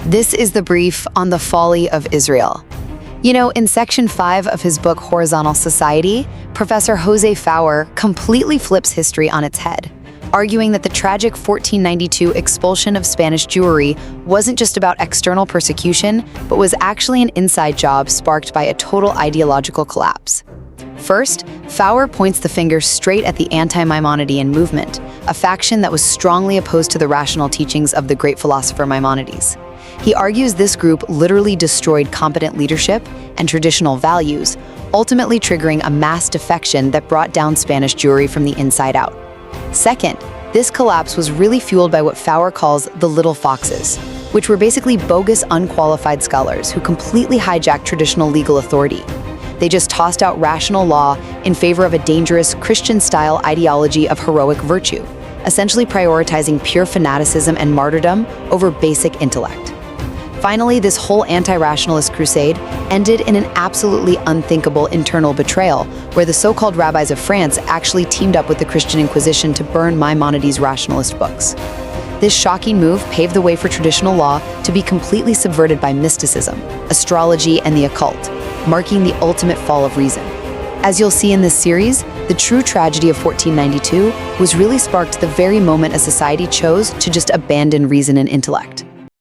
This is the brief on the folly of Israel. In Section 5 of his book Horizontal Society, Professor Jose Fauer completely flips history on its head, arguing that the tragic 1492 expulsion of Spanish Jewry wasn't just about external persecution, but was actually an inside job sparked by a total ideological collapse. First, Fauer points the finger straight at the anti-Maimonidean movement, a faction that was strongly opposed to the rational teachings of the great philosopher Maimonides. He argues this group literally destroyed competent leadership and traditional values, ultimately triggering a mass defection that brought down Spanish Jewry from the inside out. Second, this collapse was really fueled by what Fauer calls the little foxes, which were basically bogus, unqualified scholars who completely hijacked traditional legal authority. They just tossed out rational law in favor of a dangerous Christian-style ideology of heroic virtue, essentially prioritizing pure fanaticism and martyrdom over basic intellect. Finally, this whole anti-rationalist crusade ended in an absolutely unthinkable internal betrayal, where the so-called rabbis of France actually teamed up with the Christian Inquisition to burn Maimonides' rationalist books. This shocking move paved the way for traditional law to be completely subverted by mysticism, astrology, and the occult, marking the ultimate fall of reason. As you'll see in this series, the true tragedy of 1492 was really sparked the very moment a society chose to just abandon reason and intellect.